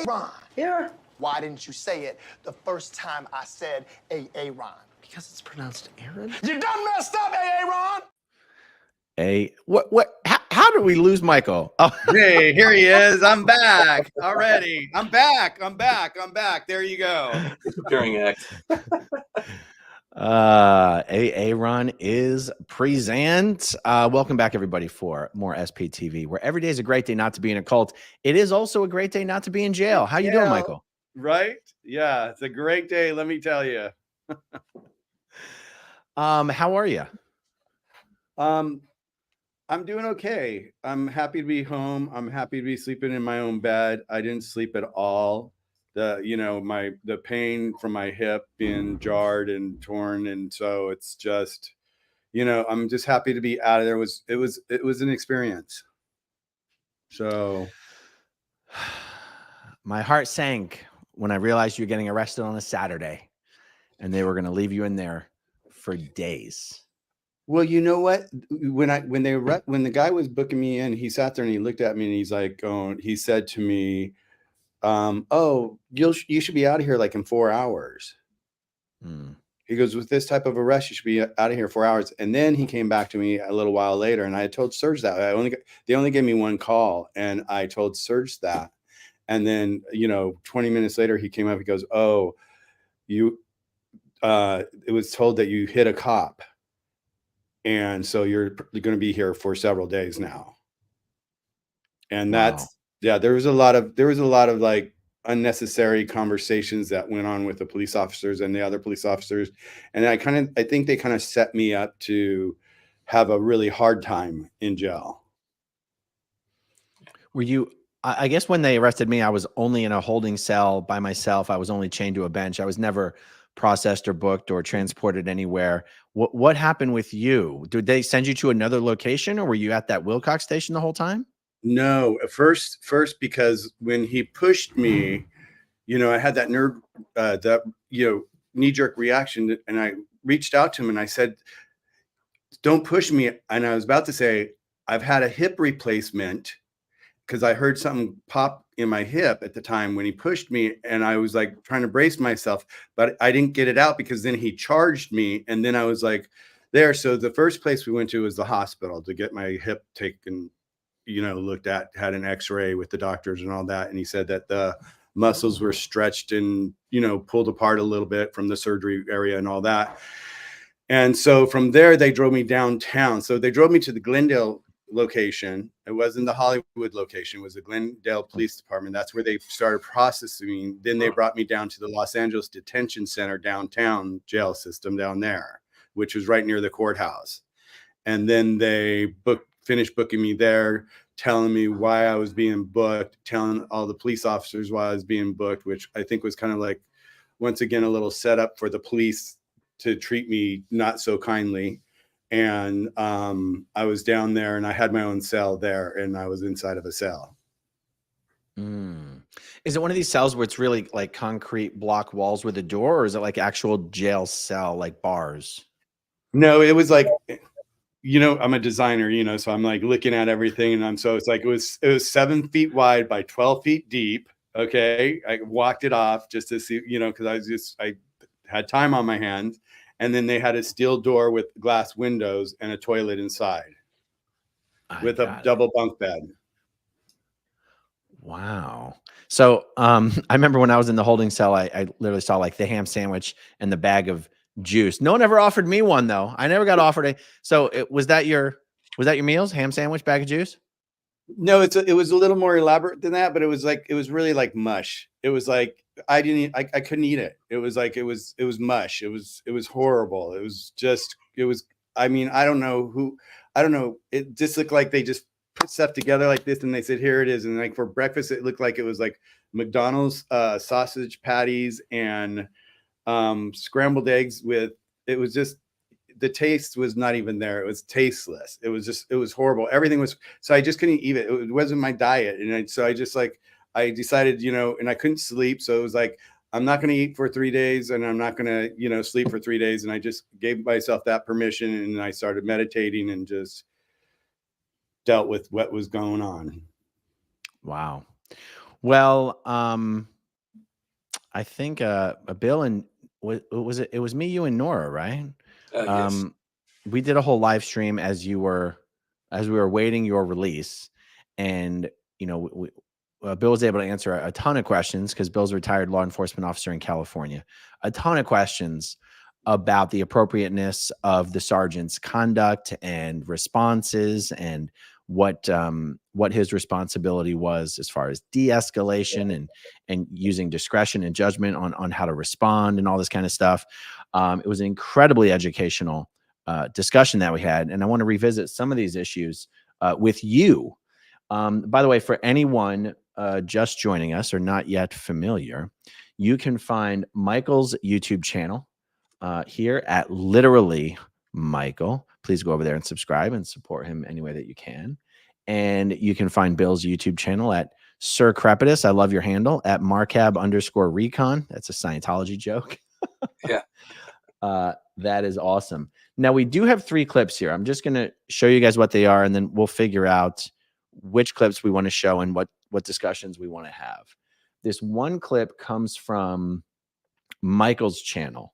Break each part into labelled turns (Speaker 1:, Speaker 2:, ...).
Speaker 1: Ron.
Speaker 2: Yeah.
Speaker 1: Why didn't you say it the first time I said Ron?
Speaker 2: Because it's pronounced Aaron.
Speaker 1: You done messed up, Ron.
Speaker 2: How did we lose Michael? Oh.
Speaker 3: Hey, here he is. I'm back already. I'm back. There you go.
Speaker 4: Disappearing act.
Speaker 2: Aaron is present. Welcome back, everybody, for more SPTV, where every day is a great day not to be in a cult. It is also a great day not to be in jail. How you doing, Michael?
Speaker 3: Right? Yeah, it's a great day, let me tell you.
Speaker 2: How are you?
Speaker 3: I'm doing okay. I'm happy to be home. I'm happy to be sleeping in my own bed. I didn't sleep at all. The pain from my hip being jarred and torn, and so it's just, I'm just happy to be out of there. It was an experience. So
Speaker 2: my heart sank when I realized you were getting arrested on a Saturday, and they were going to leave you in there for days.
Speaker 3: Well, you know what? When the guy was booking me in, he sat there and he looked at me and he's like, he said to me, "Oh, you should be out of here like in 4 hours." He goes, "With this type of arrest, you should be out of here 4 hours." And then he came back to me a little while later, and I had told Serge that they only gave me one call, and I told Serge that. And then 20 minutes later, he came up. He goes, "Oh, it was told that you hit a cop. And so you're going to be here for several days now." And there was a lot of like unnecessary conversations that went on with the police officers and the other police officers. And I think they kind of set me up to have a really hard time in jail.
Speaker 2: I guess when they arrested me, I was only in a holding cell by myself. I was only chained to a bench. I was never processed or booked or transported anywhere. What happened with you? Did they send you to another location, or were you at that Wilcox station the whole time?
Speaker 3: No, first, because when he pushed me, I had that knee-jerk reaction, and I reached out to him and I said, "Don't push me." And I was about to say, "I've had a hip replacement," because I heard something pop in my hip at the time when he pushed me, and I was like trying to brace myself, but I didn't get it out because then he charged me, and then I was like there. So the first place we went to was the hospital to get my hip taken, looked at, had an x-ray with the doctors and all that. And he said that the muscles were stretched and, pulled apart a little bit from the surgery area and all that. And so from there, they drove me downtown. So they drove me to the Glendale location. It wasn't the Hollywood location. It was the Glendale Police Department. That's where they started processing. Then they brought me down to the Los Angeles Detention Center downtown jail system down there, which was right near the courthouse. And then they finished booking me there, telling me why I was being booked, telling all the police officers why I was being booked, which I think was kind of like, once again, a little setup for the police to treat me not so kindly. And I was down there and I had my own cell there, and I was inside of a cell.
Speaker 2: Is it one of these cells where it's really like concrete block walls with a door, or is it like actual jail cell, like bars?
Speaker 3: No, it was like, I'm a designer, so I'm like looking at everything, and it's like, it was 7 feet wide by 12 feet deep. Okay. I walked it off just to see, because I had time on my hands. And then they had a steel door with glass windows and a toilet inside with a double bunk bed.
Speaker 2: Wow. So I remember when I was in the holding cell, I literally saw like the ham sandwich and the bag of juice. No one ever offered me one, though. I never got offered a. So was that your meals? Ham sandwich, bag of juice?
Speaker 3: No, it was a little more elaborate than that, but it was really like mush. It was like I couldn't eat it. It was like it was mush. It was horrible. I mean, I don't know. It just looked like they just put stuff together like this, and they said, "Here it is." And like for breakfast, it looked like it was like McDonald's sausage patties and scrambled eggs it was just, the taste was not even there. It was tasteless. It was horrible. Everything was, so I just couldn't eat it. It wasn't my diet. And so I just I decided, and I couldn't sleep. So it was like, I'm not going to eat for 3 days, and I'm not going to, sleep for 3 days. And I just gave myself that permission, and I started meditating and just dealt with what was going on.
Speaker 2: Wow. Well, I think Bill and was it? It was me, you, and Nora, right?
Speaker 4: Yes.
Speaker 2: We did a whole live stream as we were waiting your release, and you know, Bill was able to answer a ton of questions because Bill's a retired law enforcement officer in California. A ton of questions about the appropriateness of the sergeant's conduct and responses, and what his responsibility was as far as de-escalation and using discretion and judgment on how to respond and all this kind of stuff. It was an incredibly educational discussion that we had, and I want to revisit some of these issues with you. By the way, for anyone just joining us or not yet familiar, you can find Michael's YouTube channel here at Literally Michael. Please go over there and subscribe and support him any way that you can. And you can find Bill's YouTube channel at Sir Crepitus. I love your handle at Marcab_recon. That's a Scientology joke.
Speaker 4: Yeah.
Speaker 2: That is awesome. Now we do have 3 clips here. I'm just going to show you guys what they are, and then we'll figure out which clips we want to show and what discussions we want to have. This one clip comes from Michael's channel,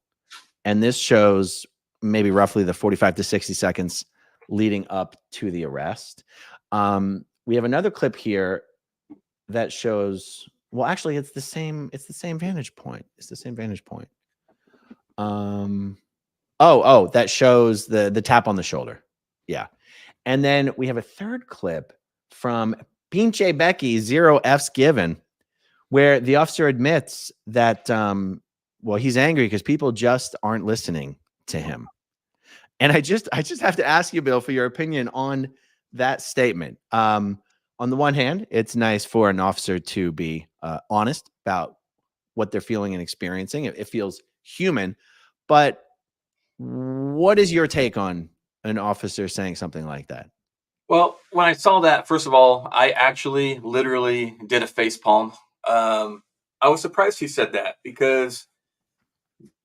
Speaker 2: and this shows maybe roughly the 45 to 60 seconds leading up to the arrest. We have another clip here that shows, well, actually it's the same vantage point. It's the same vantage point. That shows the tap on the shoulder. Yeah. And then we have a third clip from Pinche Becky, 0 F's given, where the officer admits that, he's angry because people just aren't listening to him. And I just have to ask you, Bill, for your opinion on that statement. On the one hand, it's nice for an officer to be honest about what they're feeling and experiencing. It feels human. But what is your take on an officer saying something like that?
Speaker 4: Well, when I saw that, first of all, I actually literally did a face palm. I was surprised he said that, because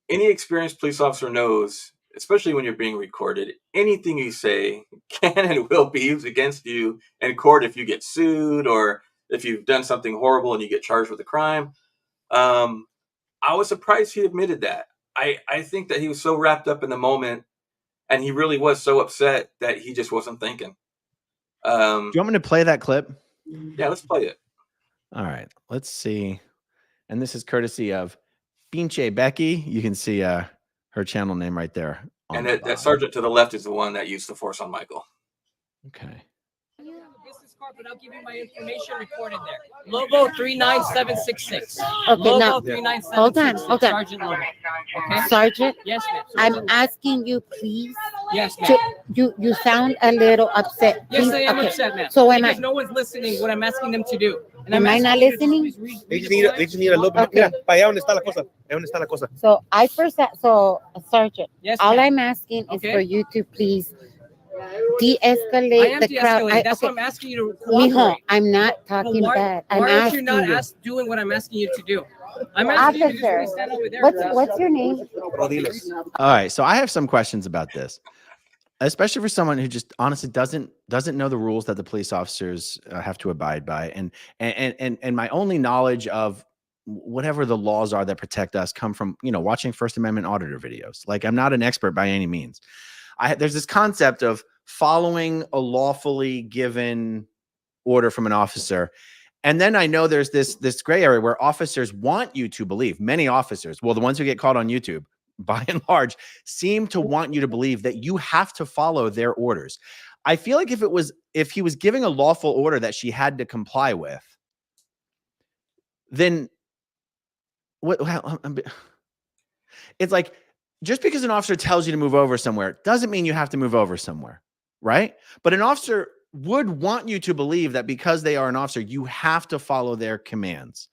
Speaker 4: any experienced police officer knows, especially when you're being recorded, anything you say can and will be used against you in court if you get sued or if you've done something horrible and you get charged with a crime. I was surprised he admitted that. I think that he was so wrapped up in the moment, and he really was so upset that he just wasn't thinking.
Speaker 2: Do you want me to play that clip?
Speaker 4: Yeah, let's play it.
Speaker 2: All right, let's see. And this is courtesy of Pinche Becky. You can see her channel name right there.
Speaker 4: And that sergeant to the left is the one that used the force on Michael.
Speaker 2: Okay.
Speaker 5: Business card, but I'll give you my information recorded there. Logo 39766.
Speaker 6: Okay,
Speaker 5: Logo
Speaker 6: now
Speaker 5: 39766.
Speaker 6: hold on.
Speaker 5: Sergeant logo. Okay.
Speaker 6: Sergeant,
Speaker 5: Yes, ma'am.
Speaker 6: I'm asking you, please.
Speaker 5: Yes, ma'am.
Speaker 6: You sound a little upset.
Speaker 5: Yes,
Speaker 6: Please,
Speaker 5: I am
Speaker 6: okay.
Speaker 5: upset, ma'am.
Speaker 6: So
Speaker 5: because no one's listening what I'm asking them to do. And
Speaker 6: Am I not listening?
Speaker 7: They just need a little bit.
Speaker 6: Okay.
Speaker 7: Mira, para allá donde está la cosa. Allá donde está la cosa.
Speaker 6: So Sergeant,
Speaker 5: Yes,
Speaker 6: all
Speaker 5: ma'am.
Speaker 6: I'm asking is
Speaker 5: Okay.
Speaker 6: for you to please
Speaker 5: I
Speaker 6: de-escalate
Speaker 5: am
Speaker 6: the crowd.
Speaker 5: de-escalating. That's why I'm asking you to cooperate.
Speaker 6: Mijo, I'm not
Speaker 5: Well,
Speaker 6: talking bad. I'm
Speaker 5: why aren't
Speaker 6: asking
Speaker 5: you not
Speaker 6: you.
Speaker 5: doing what I'm asking you to do? I'm asking you to just
Speaker 6: Officer,
Speaker 5: really stand over there.
Speaker 6: what's your name?
Speaker 7: Rodiles.
Speaker 2: All right, so I have some questions about this, especially for someone who just honestly doesn't know the rules that the police officers have to abide by, and my only knowledge of whatever the laws are that protect us come from watching First Amendment auditor videos. Like, I'm not an expert by any means. There's this concept of following a lawfully given order from an officer. And then I know there's this gray area where officers want you to believe, many officers, well, the ones who get caught on YouTube, by and large, seem to want you to believe that you have to follow their orders. I feel like if he was giving a lawful order that she had to comply with, then it's like, just because an officer tells you to move over somewhere doesn't mean you have to move over somewhere, right? But an officer would want you to believe that because they are an officer, you have to follow their commands.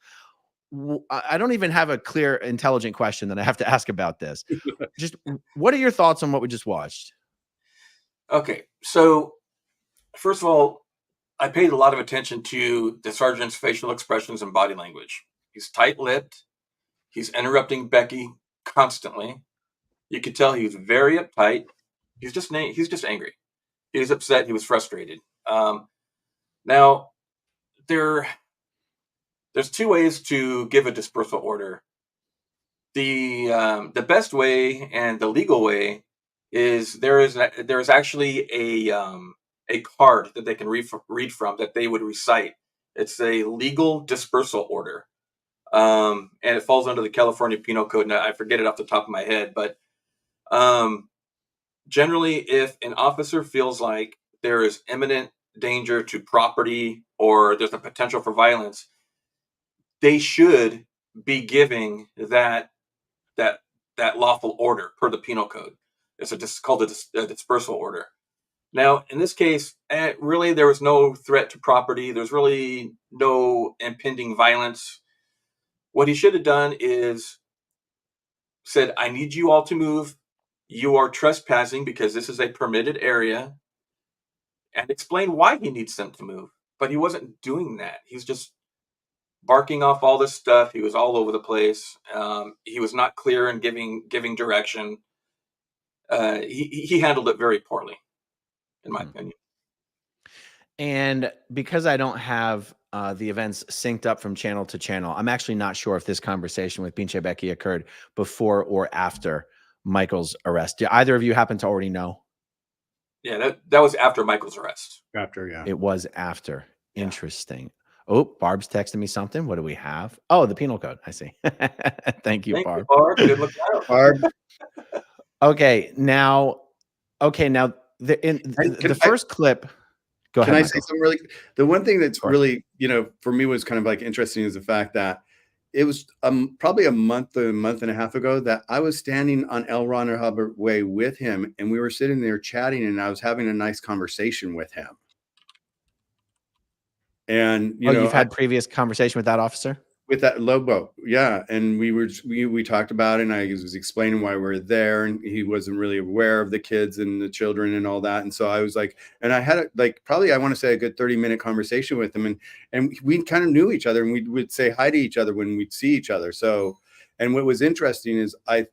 Speaker 2: I don't even have a clear, intelligent question that I have to ask about this. Just what are your thoughts on what we just watched?
Speaker 4: Okay, so first of all, I paid a lot of attention to the sergeant's facial expressions and body language. He's tight-lipped. He's interrupting Becky constantly. You could tell he was very uptight. He's just angry. He was upset. He was frustrated. Now, there's two ways to give a dispersal order. The best way and the legal way is there is actually a card that they can read from that they would recite. It's a legal dispersal order, and it falls under the California Penal Code. And I forget it off the top of my head, but generally, if an officer feels like there is imminent danger to property or there's a potential for violence, they should be giving that lawful order per the penal code. It's called a dispersal order. Now, in this case, really there was no threat to property. There's really no impending violence. What he should have done is said, I need you all to move. You are trespassing because this is a permitted area, and explain why he needs them to move. But he wasn't doing that. He's just barking off all this stuff. He was all over the place. He was not clear in giving direction. He handled it very poorly, in my opinion.
Speaker 2: And because I don't have the events synced up from channel to channel, I'm actually not sure if this conversation with Pinche Becky occurred before or after Michael's arrest. Do either of you happen to already know?
Speaker 4: Yeah, that was after Michael's arrest.
Speaker 3: After, yeah.
Speaker 2: It was after.
Speaker 4: Yeah.
Speaker 2: Interesting. Oh, Barb's texting me something. What do we have? Oh, the penal code. I see. Thank you, Barb.
Speaker 4: Barb. Good look out.
Speaker 3: Barb,
Speaker 2: Okay, now the first clip. Go ahead.
Speaker 3: can I
Speaker 2: Michael.
Speaker 3: say something really? The one thing that's
Speaker 2: Sure.
Speaker 3: really, for me was kind of like interesting is the fact that it was probably a month and a half ago that I was standing on El Ron Hubbard Way with him, and we were sitting there chatting, and I was having a nice conversation with him. And
Speaker 2: you've had previous conversation with that officer?
Speaker 3: With that Lobo, yeah, and we talked about it, and I was explaining why we're there, and he wasn't really aware of the kids and the children and all that, and so I was like, and I had probably I want to say a good 30-minute conversation with him, and we kind of knew each other, and we would say hi to each other when we'd see each other. So, and what was interesting is it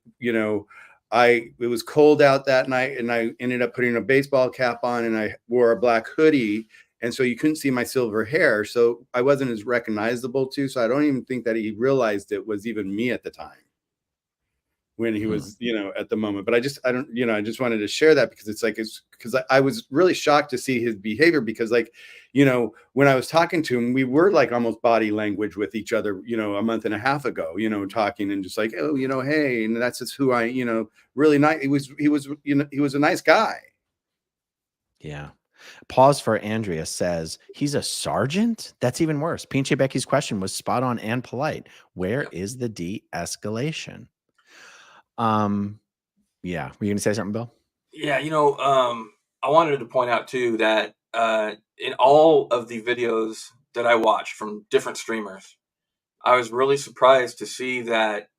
Speaker 3: was cold out that night, and I ended up putting a baseball cap on, and I wore a black hoodie. And so you couldn't see my silver hair. So I wasn't as recognizable too. So I don't even think that he realized it was even me at the time when he was, at the moment. But I just wanted to share that because because I was really shocked to see his behavior because when I was talking to him, we were like almost body language with each other, a month and a half ago, talking and just like, oh, hey, and that's just who I, really nice. He was a nice guy.
Speaker 2: Yeah. Pause for Andrea says he's a sergeant. That's even worse. Pinche Becky's question was spot on and polite. Where is the de-escalation? Yeah. Were you gonna say something, Bill?
Speaker 4: Yeah, I wanted to point out too that in all of the videos that I watched from different streamers, I was really surprised to see that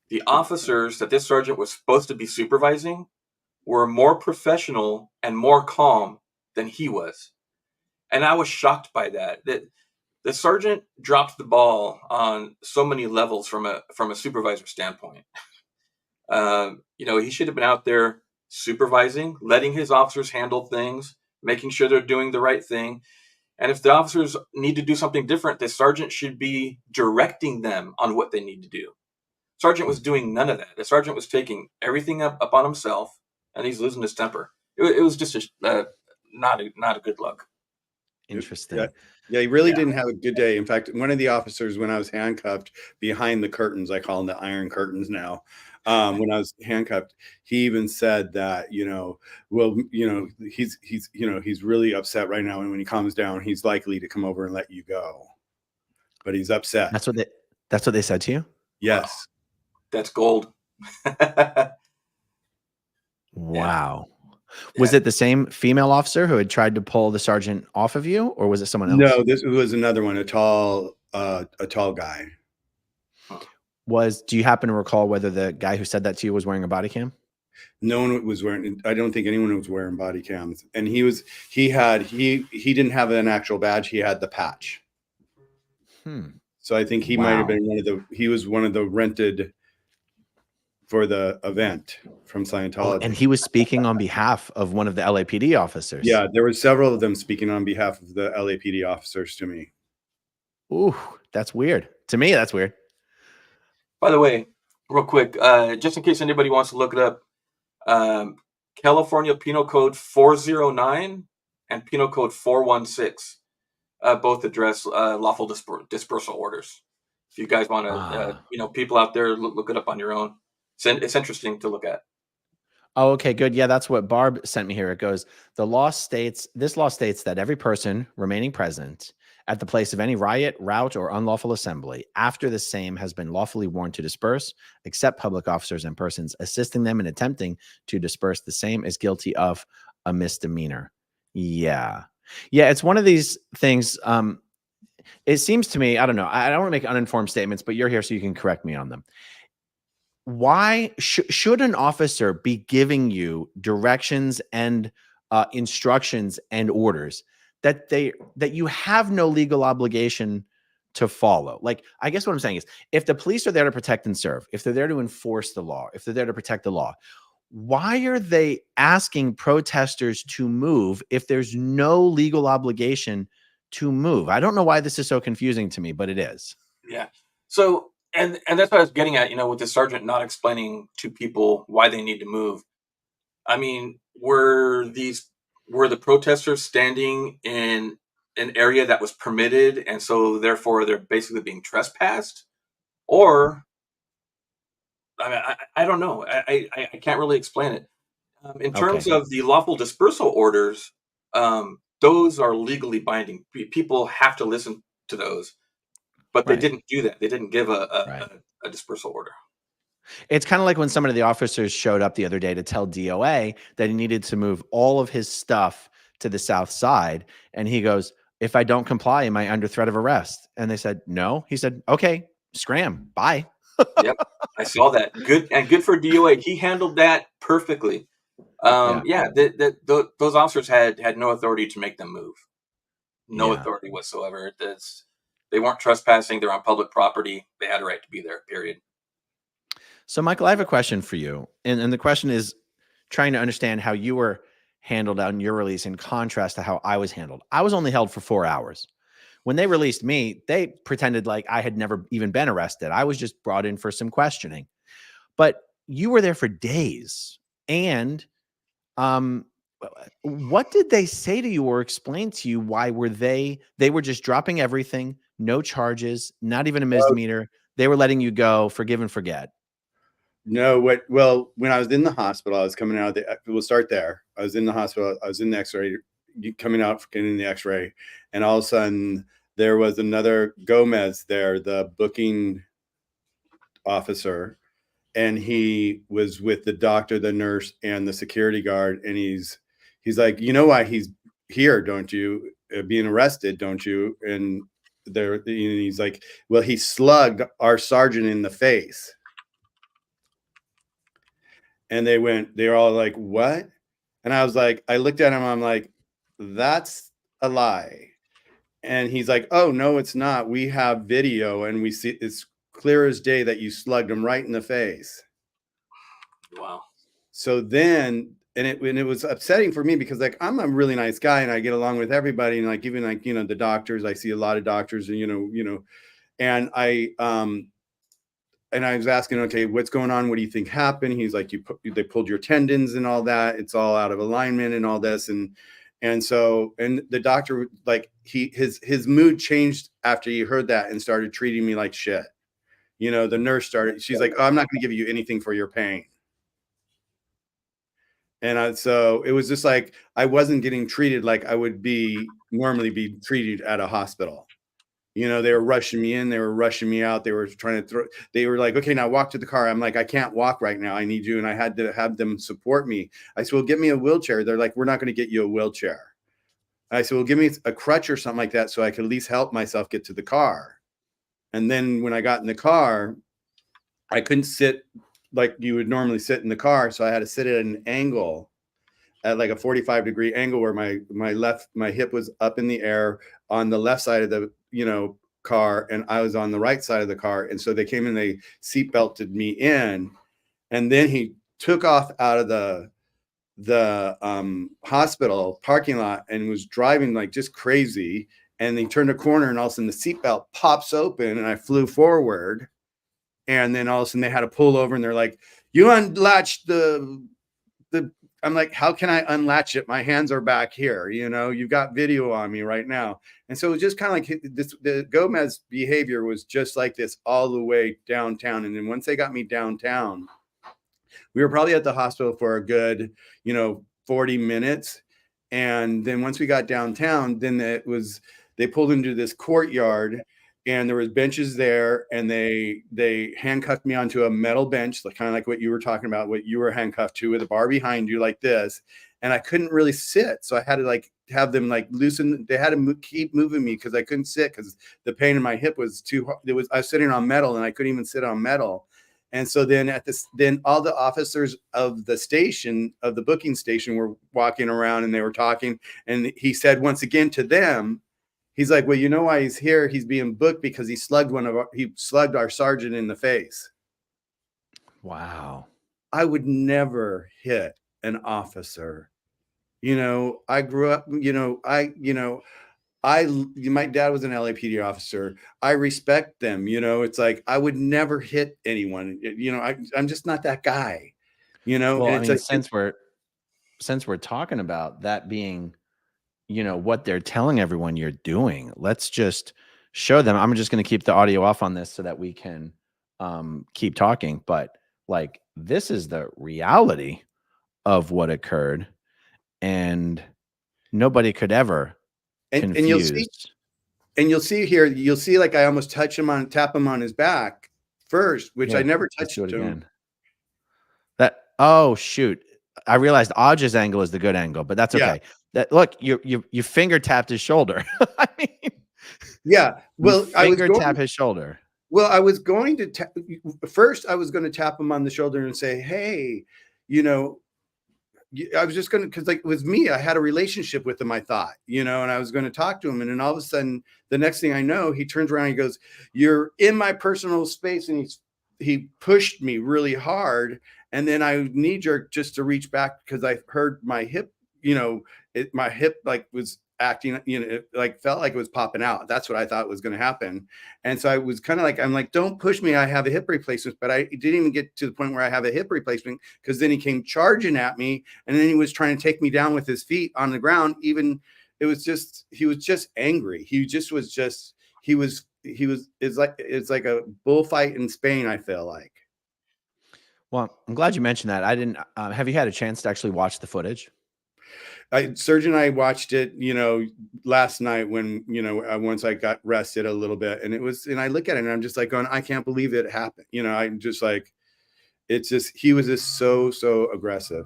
Speaker 4: the officers that this sergeant was supposed to be supervising were more professional and more calm than he was. And I was shocked by that. That the sergeant dropped the ball on so many levels from a supervisor standpoint. He should have been out there supervising, letting his officers handle things, making sure they're doing the right thing. And if the officers need to do something different, the sergeant should be directing them on what they need to do. Sergeant was doing none of that. The sergeant was taking everything up on himself, and he's losing his temper. It was just not a good look.
Speaker 2: Interesting.
Speaker 3: Yeah, he really didn't have a good day. In fact, one of the officers, when I was handcuffed behind the curtains, I call them the iron curtains now. When I was handcuffed, he even said that, he's really upset right now. And when he calms down, he's likely to come over and let you go. But he's upset.
Speaker 2: That's what they said to you?
Speaker 3: Yes.
Speaker 4: That's gold.
Speaker 2: Wow. Was it the same female officer who had tried to pull the sergeant off of you, or was it someone else?
Speaker 3: No, this was another one, a tall guy.
Speaker 2: Do you happen to recall whether the guy who said that to you was wearing a body cam?
Speaker 3: No one was wearing. I don't think anyone was wearing body cams. And he didn't have an actual badge. He had the patch. So I think he might have been he was one of the rented for the event from Scientology.
Speaker 2: And he was speaking on behalf of one of the LAPD officers.
Speaker 3: Yeah, there were several of them speaking on behalf of the LAPD officers to me.
Speaker 2: Ooh, that's weird. To me, that's weird.
Speaker 4: By the way, real quick, just in case anybody wants to look it up, um, California Penal Code 409 and Penal Code 416 both address lawful dispersal orders. If you guys want to,
Speaker 2: Ah.
Speaker 4: people out there, look it up on your own. It's interesting to look at.
Speaker 2: Oh, okay, good. Yeah, that's what Barb sent me here. It goes, this law states that every person remaining present at the place of any riot, rout, or unlawful assembly after the same has been lawfully warned to disperse, except public officers and persons assisting them in attempting to disperse the same, is guilty of a misdemeanor. Yeah. Yeah, it's one of these things. It seems to me, I don't know. I don't want to make uninformed statements, but you're here so you can correct me on them. Why should an officer be giving you directions and instructions and orders that you have no legal obligation to follow? Like, I guess what I'm saying is, if the police are there to protect and serve, if they're there to enforce the law, if they're there to protect the law, why are they asking protesters to move if there's no legal obligation to move? I don't know why this is so confusing to me, but it is.
Speaker 4: Yeah. So, and that's what I was getting at, with the sergeant not explaining to people why they need to move. I mean, were the protesters standing in an area that was permitted, and so therefore they're basically being trespassed? Or, I mean, I don't know. I can't really explain it. In terms
Speaker 2: Okay.
Speaker 4: of the lawful dispersal orders, those are legally binding. People have to listen to those, but they
Speaker 2: Right.
Speaker 4: didn't do that. They didn't give
Speaker 2: Right.
Speaker 4: a dispersal order.
Speaker 2: It's kind of like when some of the officers showed up the other day to tell DOA that he needed to move all of his stuff to the south side. And he goes, if I don't comply, am I under threat of arrest? And they said, no. He said, okay, scram, bye.
Speaker 4: Yep, I saw that. Good for DOA. He handled that perfectly.
Speaker 2: Yeah.
Speaker 4: Yeah, those officers had no authority to make them move. No
Speaker 2: Yeah.
Speaker 4: authority whatsoever. They weren't trespassing. They're on public property. They had a right to be there. Period.
Speaker 2: So, Michael, I have a question for you. And the question is trying to understand how you were handled on your release in contrast to how I was handled. I was only held for 4 hours. When they released me, they pretended like I had never even been arrested. I was just brought in for some questioning. But you were there for days. And um, what did they say to you or explain to you? Why were they were just dropping everything, no charges, not even a misdemeanor. They were letting you go, forgive and forget.
Speaker 3: No, well, when I was in the hospital, I was coming out of we'll start there. I was in the hospital, I was in the x-ray, coming out, getting the x-ray. And all of a sudden there was another Gomez there, the booking officer. And he was with the doctor, the nurse, and the security guard. And he's like, you know why he's here, don't you? Being arrested, don't you? And he's like, well, he slugged our sergeant in the face. And they were all like, what? And I was like, I looked at him, I'm like, that's a lie. And he's like, oh, no, it's not. We have video and we see it's clear as day that you slugged him right in the face.
Speaker 4: Wow.
Speaker 3: So then, and it was upsetting for me because like, I'm a really nice guy and I get along with everybody. And like, even like, the doctors, I see a lot of doctors and, and I was asking, okay, what's going on? What do you think happened? He's like, they pulled your tendons and all that. It's all out of alignment and all this. And so the doctor, like his mood changed after he heard that and started treating me like shit. The nurse she's like, oh, I'm not going to give you anything for your pain. And so it was just like, I wasn't getting treated like I would normally be treated at a hospital. They were rushing me in, they were rushing me out. They were trying to they were like, okay, now walk to the car. I'm like, I can't walk right now. I need you. And I had to have them support me. I said, well, get me a wheelchair. They're like, we're not going to get you a wheelchair. I said, well, give me a crutch or something like that so I could at least help myself get to the car. And then when I got in the car, I couldn't sit like you would normally sit in the car. So I had to sit at an angle, at like a 45-degree angle where my hip was up in the air on the left side of the car, and I was on the right side of the car. And so they came and they seat belted me in, and then he took off out of the hospital parking lot and was driving like just crazy. and they turned a corner, and all of a sudden the seatbelt pops open, and I flew forward. And then all of a sudden they had to pull over, and they're like, "You unlatched the." I'm like, "How can I unlatch it? My hands are back here. You know, you've got video on me right now." And so it was just kind of like this. The Gomez behavior was just like this all the way downtown. And then once they got me downtown, we were probably at the hospital for a good, 40 minutes. And then once we got downtown, then they pulled into this courtyard, and there was benches there, and they handcuffed me onto a metal bench, kind of like what you were talking about, what you were handcuffed to, with a bar behind you like this. And I couldn't really sit. So I had to have them loosen. They had to keep moving me because I couldn't sit because the pain in my hip was too hard. I was sitting on metal, and I couldn't even sit on metal. And so then then all the officers of the booking station were walking around, and they were talking. And he said once again to them, he's like, "Well, you know why he's here? He's being booked because he slugged our sergeant in the face."
Speaker 2: Wow.
Speaker 3: I would never hit an officer. I grew up, my dad was an LAPD officer. I respect them. It's like, I would never hit anyone. I'm just not that guy,
Speaker 2: Well,
Speaker 3: and
Speaker 2: I
Speaker 3: it's
Speaker 2: mean,
Speaker 3: like,
Speaker 2: since we're talking about that being, what they're telling everyone you're doing, let's just show them. I'm just going to keep the audio off on this so that we can keep talking. But this is the reality of what occurred, and nobody could ever
Speaker 3: and
Speaker 2: confuse.
Speaker 3: you'll see here, I almost tap him on his back first, which I never touched
Speaker 2: Let's do it
Speaker 3: him.
Speaker 2: again. Oh shoot. I realized Aj's angle is the good angle, but that's okay.
Speaker 3: Yeah.
Speaker 2: Look, you finger tapped his shoulder. I mean,
Speaker 3: yeah. Well,
Speaker 2: I was tap his shoulder.
Speaker 3: Well, I was going to first. I was going to tap him on the shoulder and say, "Hey, I was just going to, because it was me. I had a relationship with him, I thought, and I was going to talk to him. And then all of a sudden, the next thing I know, he turns around and he goes, "You're in my personal space." And he pushed me really hard. And then I knee jerked just to reach back because I heard my hip, my hip was acting, it felt like it was popping out. That's what I thought was going to happen. And so I was kind of I'm like, "Don't push me. I have a hip replacement." But I didn't even get to the point where I have a hip replacement, because then he came charging at me, and then he was trying to take me down with his feet on the ground. He was just angry. It's like a bullfight in Spain, I feel like.
Speaker 2: Well, I'm glad you mentioned that. I didn't. Have you had a chance to actually watch the footage?
Speaker 3: Serge and I watched it, last night when, once I got rested a little bit, and I look at it and I'm just going, I can't believe it happened. I'm just he was just so aggressive.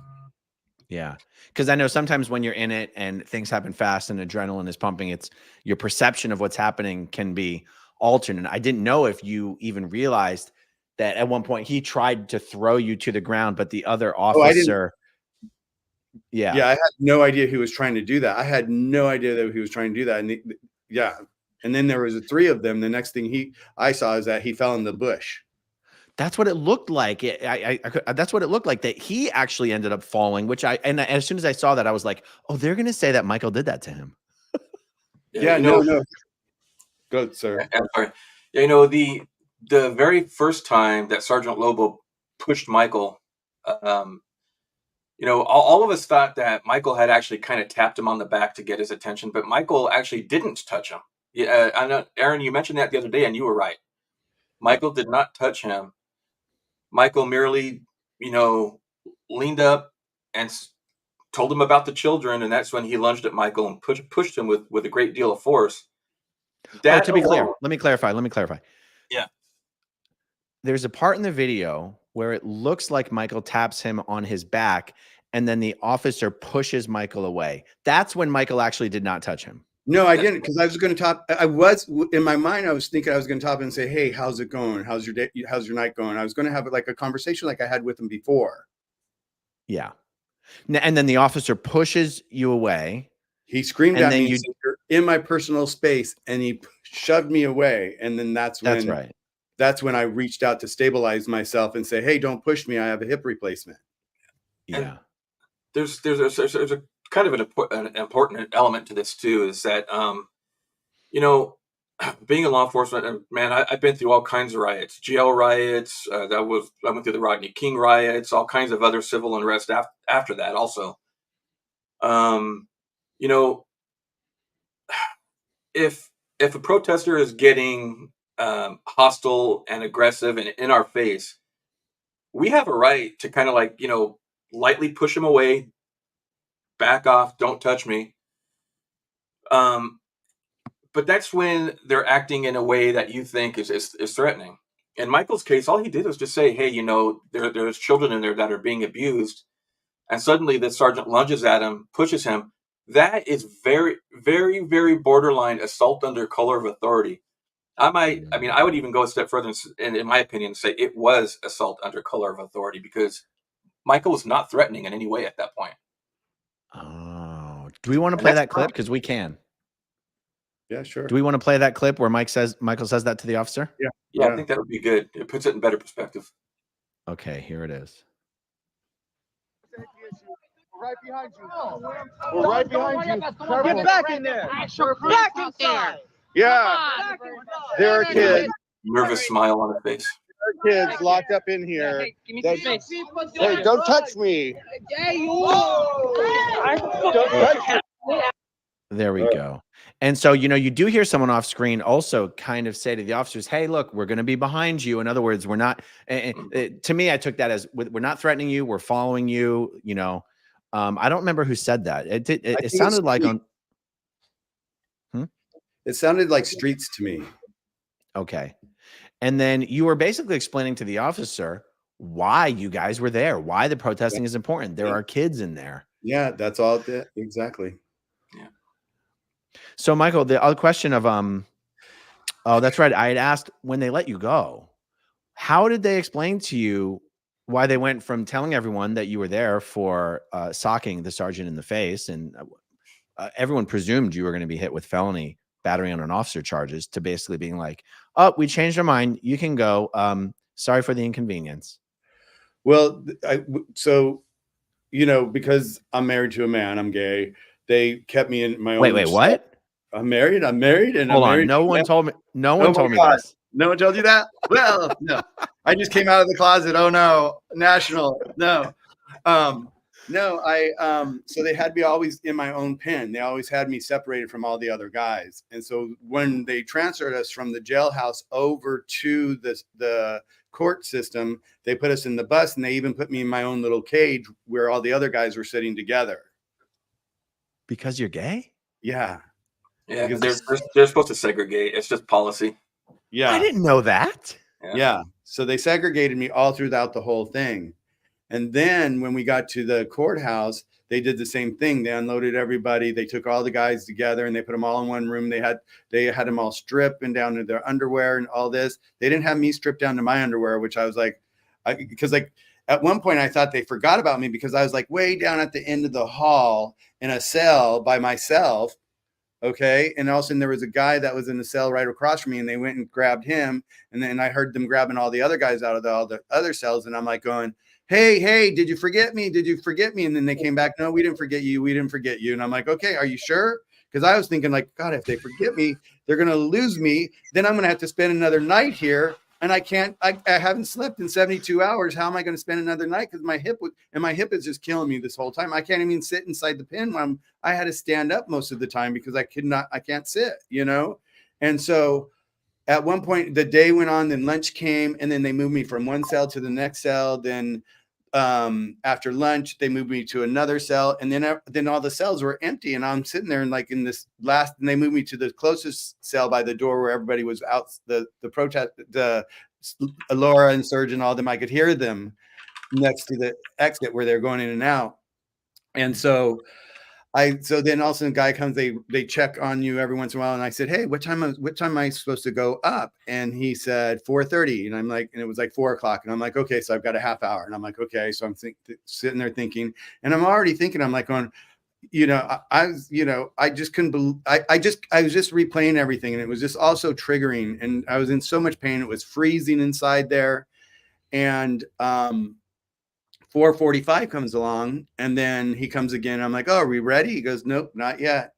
Speaker 2: Yeah. Because I know sometimes when you're in it and things happen fast and adrenaline is pumping, it's your perception of what's happening can be altered. And I didn't know if you even realized that at one point he tried to throw you to the ground, but the other officer. Yeah.
Speaker 3: I had no idea he was trying to do that. I had no idea that he was trying to do that. And and then there was three of them. The next thing I saw is that he fell in the bush.
Speaker 2: That's what it looked like. That's what it looked like, that he actually ended up falling, and as soon as I saw that, I was like, oh, they're going to say that Michael did that to him.
Speaker 3: No. Go, sir.
Speaker 4: I'm sorry. Yeah, the very first time that Sergeant Lobo pushed Michael, all of us thought that Michael had actually kind of tapped him on the back to get his attention, but Michael actually didn't touch him. Yeah, I know, Aaron, you mentioned that the other day, and you were right. Michael did not touch him. Michael merely, leaned up and told him about the children, and that's when he lunged at Michael and pushed him with a great deal of force.
Speaker 2: To be clear, let me clarify.
Speaker 4: Yeah.
Speaker 2: There's a part in the video where it looks like Michael taps him on his back, and then the officer pushes Michael away. That's when Michael actually did not touch him.
Speaker 3: No, I didn't, because I was going to top. In my mind, I was thinking I was going to top and say, "Hey, how's it going? How's your day? How's your night going?" I was going to have a conversation like I had with him before.
Speaker 2: Yeah. And then the officer pushes you away.
Speaker 3: He screamed at me, "You're in my personal space," and he shoved me away. And then that's right. That's when I reached out to stabilize myself and say, "Hey, don't push me. I have a hip replacement."
Speaker 2: Yeah.
Speaker 4: And there's a kind of an important element to this too, is that You know, being in law enforcement, man, I've been through all kinds of riots, jail riots. I went through the Rodney King riots, all kinds of other civil unrest after that. Also, um, you know, if a protester is getting hostile and aggressive and in our face, we have a right to kind of like lightly push them away, back off, don't touch me. Um, but that's when they're acting in a way that you think is threatening. In Michael's case, all he did was just say, "Hey, there's children in there that are being abused," and suddenly the sergeant lunges at him, pushes him. That is very, very, very borderline assault under color of authority. I would even go a step further and, in my opinion, say it was assault under color of authority because Michael was not threatening in any way at that point.
Speaker 2: Oh, do we want to
Speaker 4: And
Speaker 2: play
Speaker 4: that's
Speaker 2: that clip? Because we can.
Speaker 3: Yeah, sure.
Speaker 2: Do we want to play that clip where Michael says that to the officer?
Speaker 3: Yeah.
Speaker 4: Yeah, I think that would be good. It puts it in better perspective.
Speaker 2: Okay, here it is.
Speaker 1: We're right behind you. We're right behind you.
Speaker 5: Get back in there. Back inside.
Speaker 1: Yeah, there are kids.
Speaker 4: Nervous smile on her face.
Speaker 1: There are kids locked up in here.
Speaker 5: Hey, give me some space.
Speaker 1: Hey, don't touch me. Don't touch me.
Speaker 2: There we go. And so, you do hear someone off screen also kind of say to the officers, "Hey, look, we're going to be behind you." In other words, we're not, to me, I took that as we're not threatening you. We're following you, I don't remember who said that. It sounded like on.
Speaker 3: It sounded like Streets to me.
Speaker 2: Okay. And then you were basically explaining to the officer why you guys were there, why the protesting is important. There are kids in there.
Speaker 3: Yeah, that's all. Exactly.
Speaker 2: So, Michael, the other question of oh, that's right. I had asked when they let you go, how did they explain to you why they went from telling everyone that you were there for socking the sergeant in the face, and everyone presumed you were going to be hit with felony battery on an officer charges, to basically being like, "Oh, we changed our mind. You can go. Sorry for the inconvenience."
Speaker 3: Well, because I'm married to a man, I'm gay. They kept me in my own.
Speaker 2: Wait, what?
Speaker 3: I'm married, and
Speaker 2: Hold
Speaker 3: I'm
Speaker 2: on.
Speaker 3: married.
Speaker 2: No one told me. No one told me this.
Speaker 3: No one told you that? Well, no. I just came out of the closet. Oh no, national. No. So they had me always in my own pen. They always had me separated from all the other guys. And so when they transferred us from the jailhouse over to the court system, they put us in the bus, and they even put me in my own little cage where all the other guys were sitting together.
Speaker 2: Because you're gay?
Speaker 3: Yeah.
Speaker 4: Yeah, because they're supposed to segregate. It's just policy.
Speaker 3: Yeah.
Speaker 2: I didn't know that.
Speaker 3: Yeah. So they segregated me all throughout the whole thing. And then when we got to the courthouse, they did the same thing. They unloaded everybody. They took all the guys together and they put them all in one room. They had them all stripped and down to their underwear and all this. They didn't have me stripped down to my underwear, which I was like, because at one point I thought they forgot about me because I was like way down at the end of the hall in a cell by myself. Okay. And all of a sudden there was a guy that was in the cell right across from me, and they went and grabbed him. And then I heard them grabbing all the other guys out of all the other cells. And I'm like going, hey, did you forget me? Did you forget me? And then they came back. No, we didn't forget you. We didn't forget you. And I'm like, okay, are you sure? Because I was thinking like, God, if they forget me, they're going to lose me. Then I'm going to have to spend another night here. And I haven't slept in 72 hours. How am I going to spend another night? Because my hip is just killing me this whole time. I can't even sit inside the pen when I had to stand up most of the time because I can't sit, And so at one point the day went on, then lunch came, and then they moved me from one cell to the next cell. Then after lunch, they moved me to another cell, and then all the cells were empty, and I'm sitting there and like in this last, and they moved me to the closest cell by the door where everybody was out, the protest, the Laura and Serge and all them, I could hear them next to the exit where they're going in and out. And so then all of a sudden a guy comes, they check on you every once in a while. And I said, hey, what time am I supposed to go up? And he said 4:30. And I'm like, and it was like 4:00. And I'm like, okay, so I've got a half hour. And I'm like, okay. So I'm sitting there thinking, and I'm already thinking, I'm like going, I just couldn't believe, I was just replaying everything. And it was just also triggering. And I was in so much pain. It was freezing inside there. And, 4:45 comes along, and then he comes again. I'm like, oh, are we ready? He goes, nope, not yet.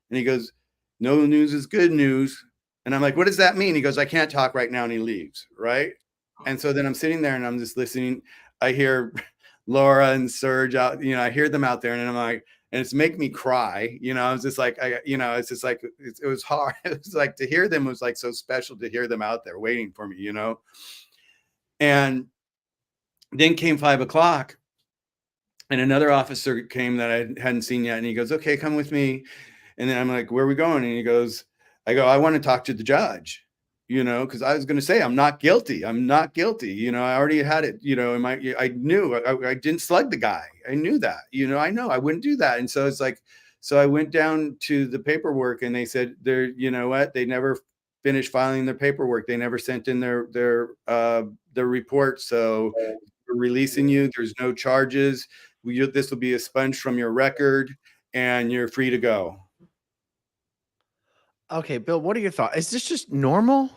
Speaker 3: And he goes, No news is good news. And I'm like, what does that mean? He goes, I can't talk right now. And he leaves. Right. And so then I'm sitting there and I'm just listening. I hear Laura and Serge out, I hear them out there and I'm like, and it's making me cry. I was just like, it's just like, it was hard. It was like to hear them was like so special to hear them out there waiting for me, And then came 5 o'clock and another officer came that I hadn't seen yet. And he goes, okay, come with me. And then I'm like, where are we going? And he goes, I want to talk to the judge, because I was going to say, I'm not guilty. I'm not guilty. I already had it, I knew I didn't slug the guy. I knew that, I know I wouldn't do that. And so it's like, so I went down to the paperwork and they said you know what? They never finished filing their paperwork. They never sent in their report. So we're releasing you. There's no charges. This will be expunged from your record and you're free to go.
Speaker 2: Okay, Bill, what are your thoughts? Is this just normal?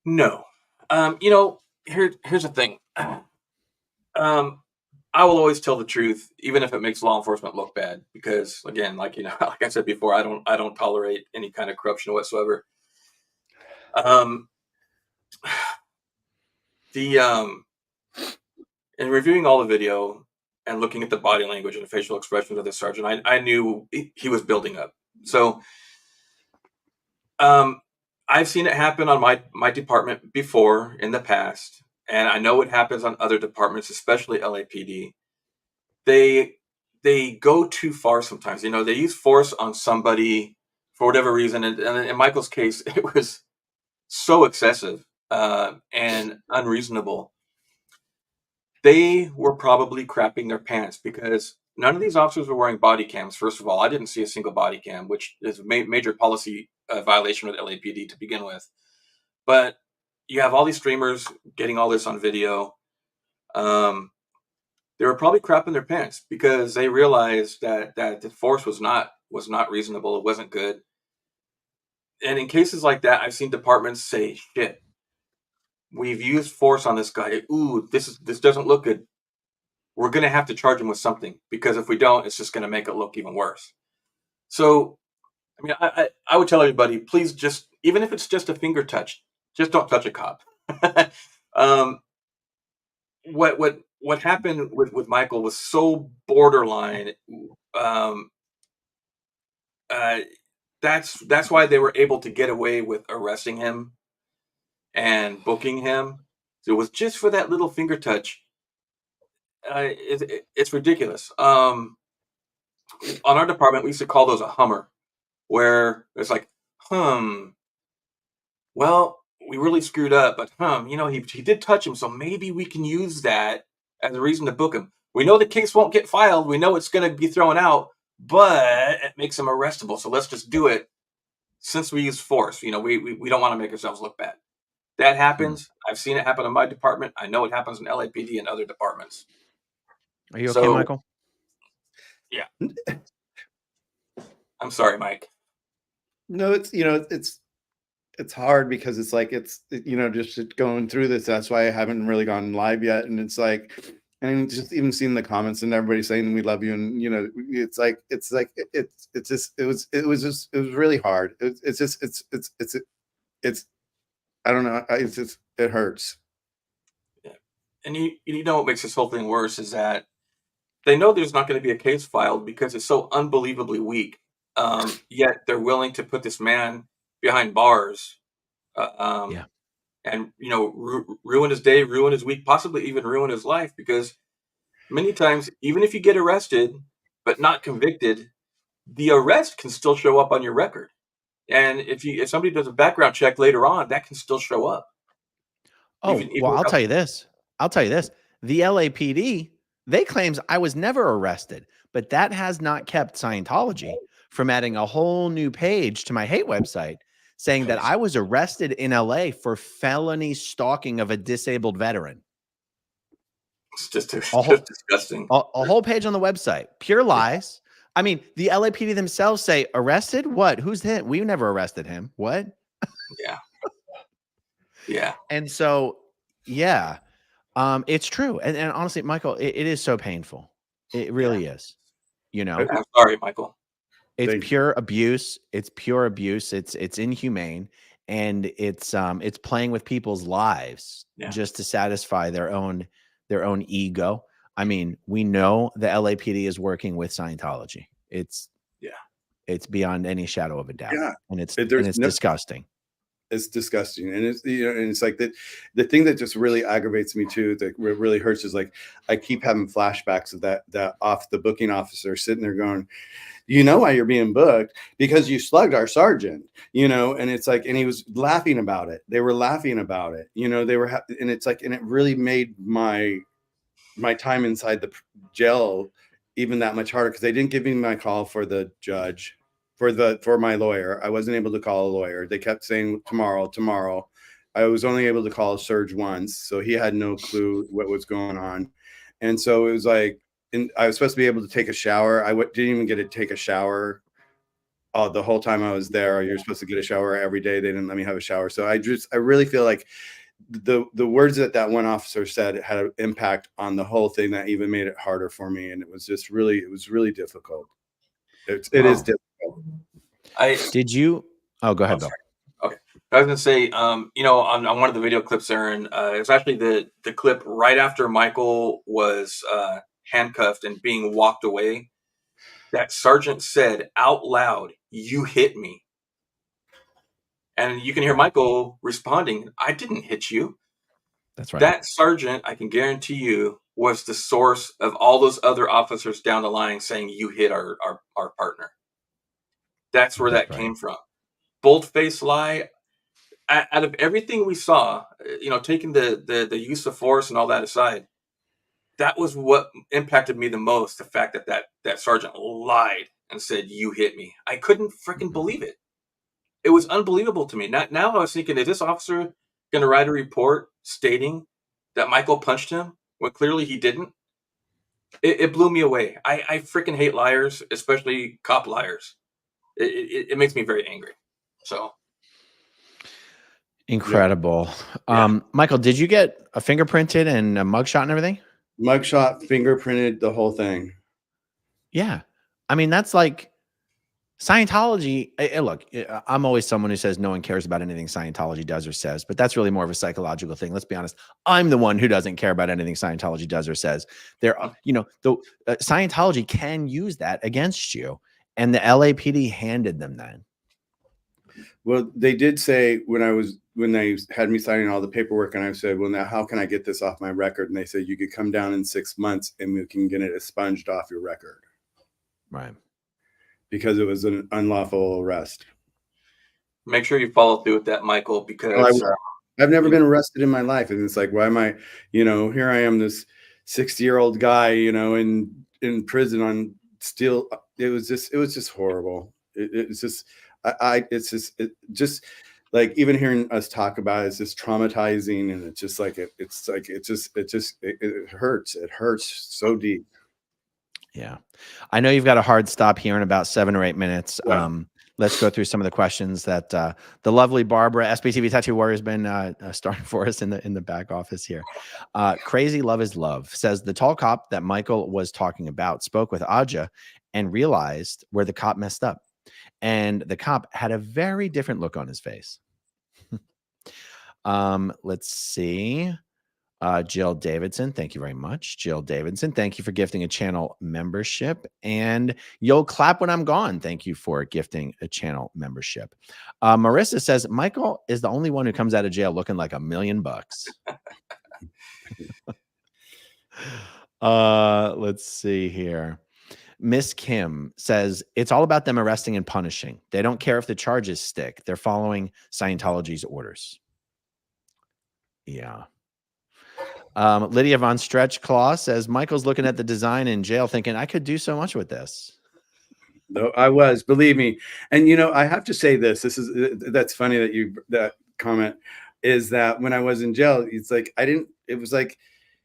Speaker 4: No. Here's the thing. I will always tell the truth, even if it makes law enforcement look bad, because again, like I said before, I don't tolerate any kind of corruption whatsoever. In reviewing all the video and looking at the body language and the facial expressions of the sergeant, I knew he was building up. So, I've seen it happen on my department before in the past, and I know it happens on other departments, especially LAPD. They go too far sometimes. They use force on somebody for whatever reason, and in Michael's case, it was so excessive and unreasonable. They were probably crapping their pants because none of these officers were wearing body cams. First of all, I didn't see a single body cam, which is a major policy violation with LAPD to begin with. But you have all these streamers getting all this on video. They were probably crapping their pants because they realized that the force was not reasonable. It wasn't good. And in cases like that, I've seen departments say, "Shit, we've used force on this guy. Ooh, this doesn't look good. We're going to have to charge him with something because if we don't, it's just going to make it look even worse." So, I mean, I would tell everybody, please just, even if it's just a finger touch, just don't touch a cop. What happened with Michael was so borderline. That's why they were able to get away with arresting him and booking him. So it was just for that little finger touch. It's ridiculous. On our department, we used to call those a hummer, where it's like, well, we really screwed up, but he did touch him, so maybe we can use that as a reason to book him. We know the case won't get filed. We know it's going to be thrown out, but it makes him arrestable. So let's just do it since we use force. We don't want to make ourselves look bad. That happens. I've seen it happen in my department. I know it happens in LAPD and other departments.
Speaker 2: Are you okay, Michael?
Speaker 4: Yeah. I'm sorry, Mike.
Speaker 3: No, it's hard because it's like, just going through this. That's why I haven't really gone live yet. And it's like, and just even seeing the comments and everybody saying we love you. And, it was really hard. I don't know. It hurts.
Speaker 4: Yeah. And what makes this whole thing worse is that they know there's not going to be a case filed because it's so unbelievably weak. Yet they're willing to put this man behind bars, and ruin his day, ruin his week, possibly even ruin his life. Because many times, even if you get arrested but not convicted, the arrest can still show up on your record. And if somebody does a background check later on, that can still show up.
Speaker 2: Oh, well, I'll tell you this. The LAPD, they claims I was never arrested, but that has not kept Scientology from adding a whole new page to my hate website saying that I was arrested in LA for felony stalking of a disabled veteran.
Speaker 4: It's just disgusting.
Speaker 2: A whole page on the website. Pure lies. I mean, the LAPD themselves say, arrested? What? Who's that? We never arrested him. What?
Speaker 4: Yeah. Yeah.
Speaker 2: And so, yeah, it's true. And honestly, Michael, it is so painful. It really is.
Speaker 4: I'm sorry, Michael.
Speaker 2: It's
Speaker 3: Thank you.
Speaker 2: pure abuse. It's pure abuse. It's inhumane, and it's playing with people's lives
Speaker 4: Yeah.
Speaker 2: just to satisfy their own ego. I mean, we know the LAPD is working with Scientology. It's beyond any shadow of a doubt.
Speaker 3: Yeah.
Speaker 2: And it's
Speaker 3: There's no,
Speaker 2: disgusting.
Speaker 3: it's disgusting. And it's, you know, and it's like that. The thing that just really aggravates me too, that really hurts, is like, I keep having flashbacks of that off the booking officer sitting there going, you know why you're being booked? Because you slugged our sergeant, you know? And it's like, and he was laughing about it. They were laughing about it, you know, they were, and it's like, and it really made my time inside the jail even that much harder, because they didn't give me my call for the judge, for my lawyer. I wasn't able to call a lawyer. They kept saying tomorrow. I was only able to call Serge once, so he had no clue what was going on. And so it was like, and I was supposed to be able to take a shower. I didn't even get to take a shower the whole time I was there. You're supposed to get a shower every day. They didn't let me have a shower. So I really feel like the words that one officer said had an impact on the whole thing, that even made it harder for me. And it was really difficult. It is difficult.
Speaker 2: Go ahead, Bill.
Speaker 4: Okay. I was going to say, you know, on one of the video clips, Aaron, it was actually the clip right after Michael was handcuffed and being walked away. That sergeant said out loud, "You hit me." And you can hear Michael responding, "I didn't hit you."
Speaker 2: That's right.
Speaker 4: That sergeant, I can guarantee you, was the source of all those other officers down the line saying, "You hit our partner." That's where that came from. Bold-faced lie. Out of everything we saw, you know, taking the use of force and all that aside, that was what impacted me the most. The fact that sergeant lied and said, "You hit me." I couldn't freaking believe it. It was unbelievable to me. Now I was thinking, is this officer going to write a report stating that Michael punched him when clearly he didn't? It blew me away. I freaking hate liars, especially cop liars. It makes me very angry. So.
Speaker 2: Incredible.
Speaker 4: Yeah.
Speaker 2: Michael, did you get a fingerprinted and a mugshot and everything?
Speaker 3: Mugshot, fingerprinted, the whole thing.
Speaker 2: Yeah. I mean, that's like Scientology. Look, I'm always someone who says no one cares about anything Scientology does or says, but that's really more of a psychological thing. Let's be honest. I'm the one who doesn't care about anything Scientology does or says. You know, Scientology can use that against you, and the LAPD handed them that.
Speaker 3: Well, they did say when they had me signing all the paperwork, and I said, well, now how can I get this off my record? And they said, you could come down in 6 months and we can get it expunged off your record.
Speaker 2: Right.
Speaker 3: Because it was an unlawful arrest.
Speaker 4: Make sure you follow through with that, Michael, because
Speaker 3: I've never been arrested in my life. And it's like, why am I, you know, here I am, this 60-year-old guy, you know, in prison on steel. It was just horrible. It's just like, even hearing us talk about it is just traumatizing. And it's just like, it hurts. It hurts so deep.
Speaker 2: Yeah. I know you've got a hard stop here in about 7 or 8 minutes.
Speaker 3: Yeah.
Speaker 2: Let's go through some of the questions that the lovely Barbara, SBTV Tattoo Warrior, has been starting for us in the back office here. Crazy Love is Love says the tall cop that Michael was talking about spoke with Aja and realized where the cop messed up. And the cop had a very different look on his face. Let's see. Jill Davidson, thank you very much. Jill Davidson, thank you for gifting a channel membership. And you'll clap when I'm gone. Thank you for gifting a channel membership. Marissa says, Michael is the only one who comes out of jail looking like $1 million. Let's see here. Miss Kim says, it's all about them arresting and punishing. They don't care if the charges stick. They're following Scientology's orders. Yeah. Lydia Von Stretchclaw says, Michael's looking at the design in jail thinking, I could do so much with this.
Speaker 3: No, I was, believe me. And, you know, I have to say that's funny that comment is that when I was in jail, it's like, it was like,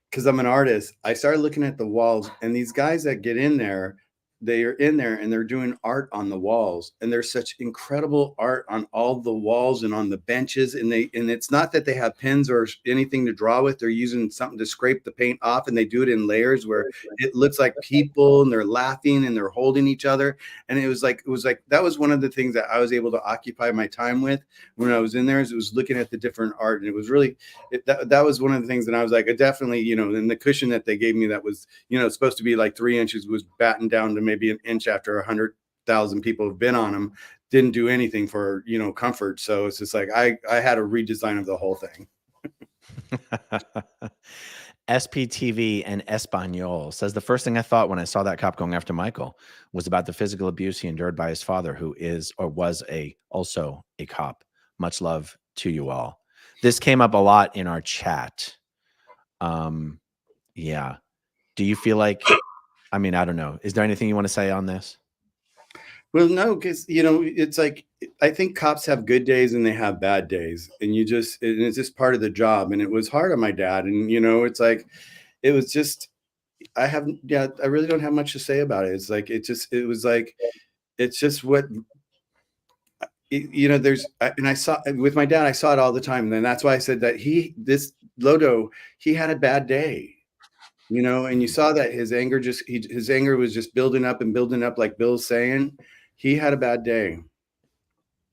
Speaker 3: because I'm an artist, I started looking at the walls, and these guys that get in there, they are in there and they're doing art on the walls, and there's such incredible art on all the walls and on the benches, and it's not that they have pens or anything to draw with. They're using something to scrape the paint off, and they do it in layers where it looks like people, and they're laughing and they're holding each other. And it was like that was one of the things that I was able to occupy my time with when I was in there, is it was looking at the different art. And it was really that was one of the things that I was like, I definitely, and the cushion that they gave me that was, supposed to be like 3 inches, was battened down to maybe an inch after 100,000 people have been on them. Didn't do anything for, comfort. So it's just like I had a redesign of the whole thing.
Speaker 2: SPTV and Espanol says, the first thing I thought when I saw that cop going after Michael was about the physical abuse he endured by his father, who is or was also a cop. Much love to you all. This came up a lot in our chat. Yeah. Do you feel like, I don't know. Is there anything you want to say on this?
Speaker 3: Well, no, because, it's like, I think cops have good days and they have bad days, and it's just part of the job. And it was hard on my dad. And, it's like, it was just, I really don't have much to say about it. It's like, it's just what, and I saw with my dad, I saw it all the time. And then that's why I said that this Lodo, he had a bad day. And you saw that his anger was just building up and building up, like Bill's saying. He had a bad day.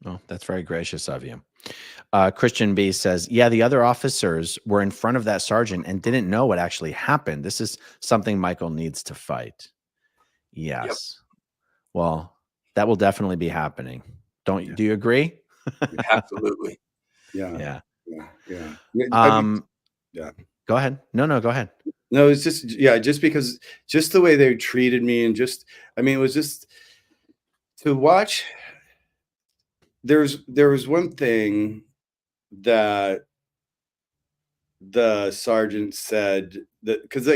Speaker 2: Oh, that's very gracious of you. Christian B says, yeah, the other officers were in front of that sergeant and didn't know what actually happened. This is something Michael needs to fight. Yes. Yep. Well, that will definitely be happening. Do you agree?
Speaker 4: Absolutely.
Speaker 3: Yeah.
Speaker 2: Go ahead. No, go ahead.
Speaker 3: No, it's just because the way they treated me, and it was just to watch. There was one thing that the sergeant said, that because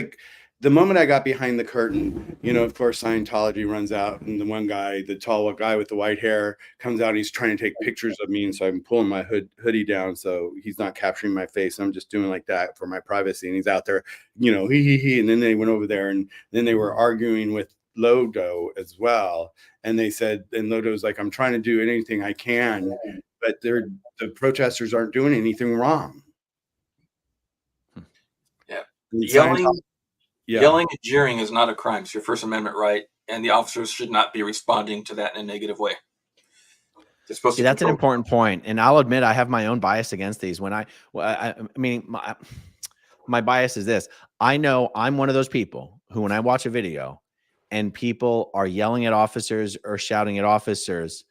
Speaker 3: the moment I got behind the curtain, of course, Scientology runs out, and the one guy, the tall guy with the white hair, comes out and he's trying to take pictures of me. And so I'm pulling my hoodie down so he's not capturing my face. I'm just doing like that for my privacy. And he's out there, he. And then they went over there, and then they were arguing with Lodo as well. And they said, and Lodo's like, I'm trying to do anything I can, but the protesters aren't doing anything wrong.
Speaker 4: Yeah. Yelling and jeering is not a crime. It's your First Amendment right, and the officers should not be responding to that in a negative way.
Speaker 2: See, that's an important point, and I'll admit I have my own bias against these. When my bias is this: I know I'm one of those people who, when I watch a video and people are yelling at officers or shouting at officers,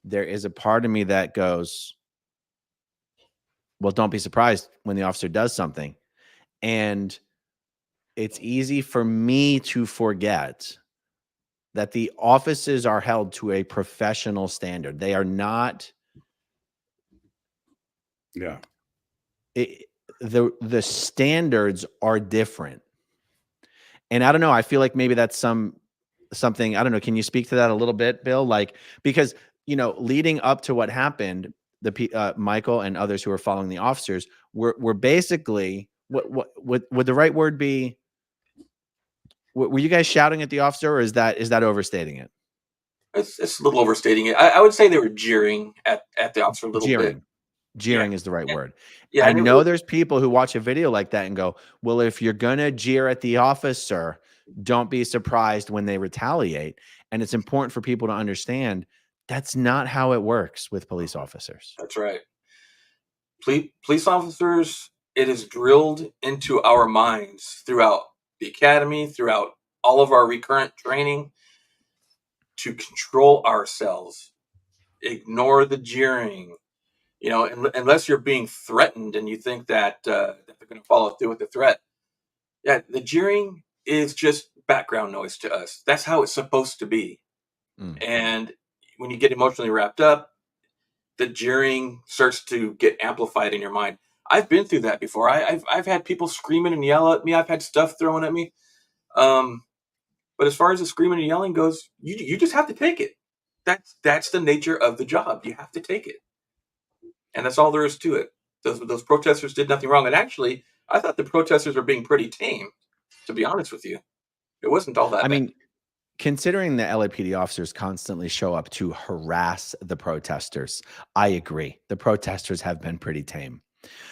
Speaker 2: there is a part of me that goes, "Well, don't be surprised when the officer does something," and it's easy for me to forget that the offices are held to a professional standard. They are not.
Speaker 3: Yeah.
Speaker 2: The standards are different. And I don't know, I feel like maybe that's something, I don't know. Can you speak to that a little bit, Bill? Like, because, leading up to what happened, Michael and others who were following the officers were basically, what would the right word be? Were you guys shouting at the officer, or is that overstating it?
Speaker 4: It's a little overstating it. I would say they were jeering at the officer a little bit.
Speaker 2: Jeering is the right word.
Speaker 4: Yeah,
Speaker 2: I know there's people who watch a video like that and go, well, if you're going to jeer at the officer, don't be surprised when they retaliate. And it's important for people to understand that's not how it works with police officers.
Speaker 4: That's right. Police officers, it is drilled into our minds throughout the academy, throughout all of our recurrent training, to control ourselves, ignore the jeering, unless you're being threatened and you think that they're going to follow through with the threat. Yeah, the jeering is just background noise to us. That's how it's supposed to be. And when you get emotionally wrapped up, the jeering starts to get amplified in your mind. I've been through that before. I've had people screaming and yell at me. I've had stuff thrown at me. But as far as the screaming and yelling goes, you just have to take it. That's the nature of the job. You have to take it. And that's all there is to it. Those protesters did nothing wrong. And actually, I thought the protesters were being pretty tame, to be honest with you. It wasn't all that bad.
Speaker 2: Considering the LAPD officers constantly show up to harass the protesters, I agree. The protesters have been pretty tame.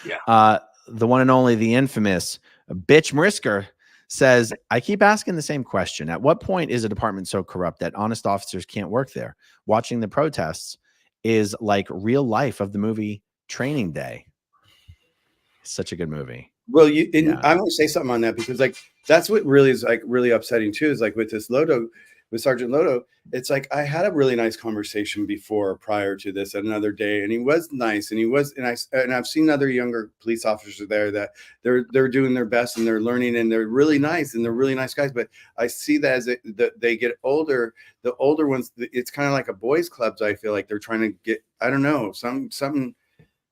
Speaker 4: Yeah.
Speaker 2: The one and only, the infamous Bitch Marisker says, I keep asking the same question. At what point is a department so corrupt that honest officers can't work there? Watching the protests is like real life of the movie Training Day. Such a good movie.
Speaker 3: Well,
Speaker 2: Yeah.
Speaker 3: I'm going to say something on that because like that's what really is like really upsetting too. Is like with this Lodo, with Sergeant Lodo, it's like I had a really nice conversation prior to this another day, and he was nice, and I've seen other younger police officers there that they're doing their best and they're learning and they're really nice and they're really nice guys. But I see that as they get older, the older ones, it's kind of like a boys' clubs. I feel like they're trying to get, I don't know, something.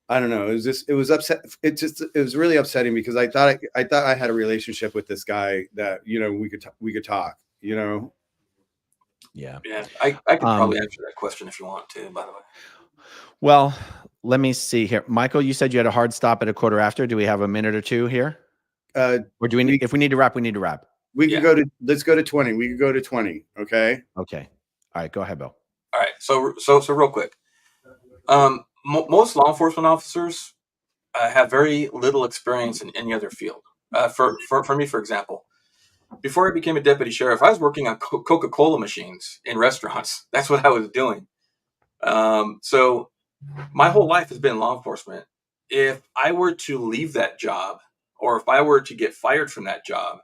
Speaker 3: I don't know. It was upset. It was really upsetting because I thought I had a relationship with this guy that, you know, we could talk, you know?
Speaker 2: Yeah.
Speaker 4: Yeah. I could probably answer that question if you want to, by the way.
Speaker 2: Well, let me see here. Michael, you said you had a hard stop at 1/4 after. Do we have a minute or two here? Or do we need, if we need to wrap, we need to wrap.
Speaker 3: We can let's go to 20. We can go to 20. Okay.
Speaker 2: Okay. All right. Go ahead, Bill.
Speaker 4: All right. So real quick. Most law enforcement officers have very little experience in any other field. For me, for example, before I became a deputy sheriff, I was working on Coca-Cola machines in restaurants. That's what I was doing. So my whole life has been law enforcement. If I were to leave that job, or if I were to get fired from that job,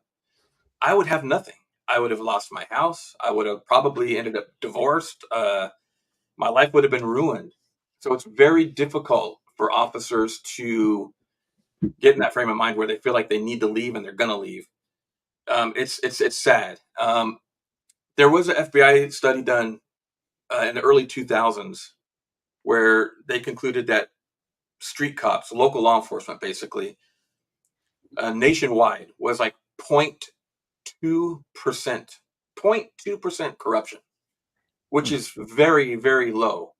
Speaker 4: I would have nothing. I would have lost my house. I would have probably ended up divorced. My life would have been ruined. So it's very difficult for officers to get in that frame of mind where they feel like they need to leave and they're going to leave. It's sad. There was an FBI study done in the early 2000s where they concluded that street cops, local law enforcement, basically, nationwide was like 0.2%, 0.2% corruption, which is very, very low.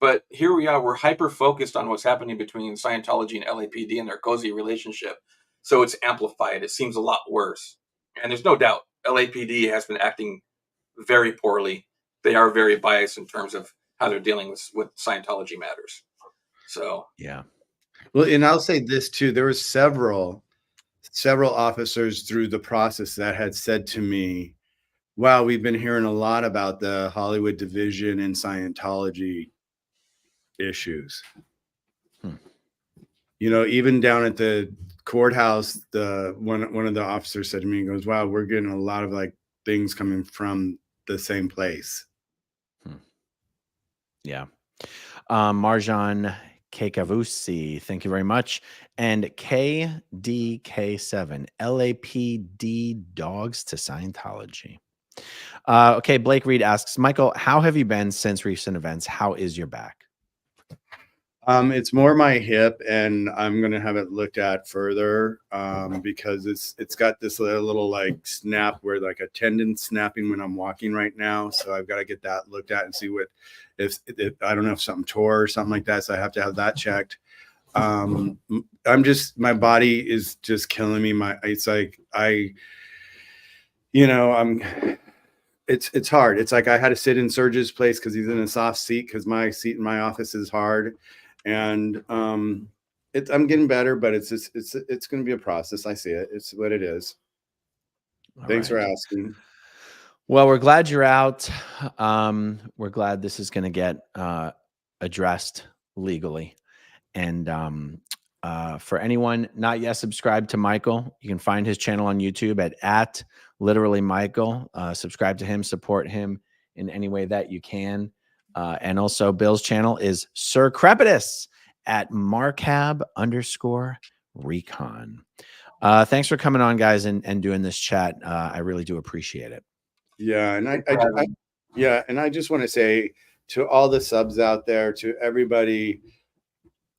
Speaker 4: But here we are, we're hyper focused on what's happening between Scientology and LAPD and their cozy relationship. So it's amplified. It seems a lot worse. And there's no doubt LAPD has been acting very poorly. They are very biased in terms of how they're dealing with Scientology matters. So,
Speaker 2: yeah.
Speaker 3: Well, and I'll say this too. There were several officers through the process that had said to me, wow, we've been hearing a lot about the Hollywood division and Scientology issues. You know, even down at the courthouse, one of the officers said to me, he goes, wow, we're getting a lot of like things coming from the same place.
Speaker 2: Yeah. Marjan Kekavusi, thank you very much. And KDK7, LAPD dogs to Scientology. Okay, Blake Reed asks, Michael, how have you been since recent events? How is your back?
Speaker 3: It's more my hip, and I'm gonna have it looked at further because it's got this little like snap where like a tendon snapping when I'm walking right now. So I've got to get that looked at and see what if I don't know if something tore or something like that. So I have to have that checked. My body is just killing me. It's hard. It's like I had to sit in Serge's place because he's in a soft seat because my seat in my office is hard. And I'm getting better, but it's going to be a process. I see it. It's what it is. Thanks for asking.
Speaker 2: Well, we're glad you're out. We're glad this is going to get addressed legally. And for anyone not yet subscribed to Michael, you can find his channel on YouTube at literally Michael. Subscribe to him, support him in any way that you can. And also Bill's channel is Sir Crepitus at Marcab_Recon. Thanks for coming on, guys, and doing this chat. I really do appreciate it.
Speaker 3: Yeah. And I just want to say to all the subs out there, to everybody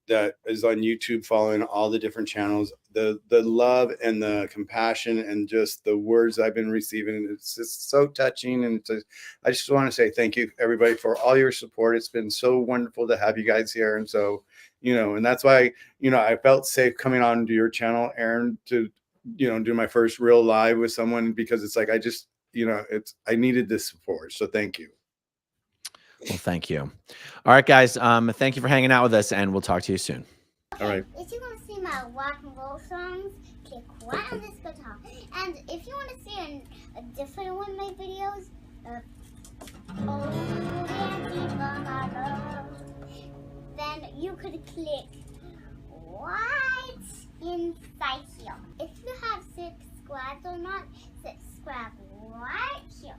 Speaker 3: that is on YouTube following all the different channels, the love and the compassion and just the words I've been receiving, it's just so touching. And I just want to say thank you everybody for all your support. It's been so wonderful to have you guys here. And so, and that's why, I felt safe coming on to your channel, Aaron, to, do my first real live with someone, because it's like, you know, I needed this support. So thank you.
Speaker 2: Well, thank you. All right, guys. Thank you for hanging out with us, and we'll talk to you soon.
Speaker 8: Okay,
Speaker 3: All right.
Speaker 8: if you want to see my rock and roll songs, click right on this guitar. And if you want to see a different one of my videos, oh, dancing on my love, then you could click right inside here. If you have subscribed or not, subscribe right here.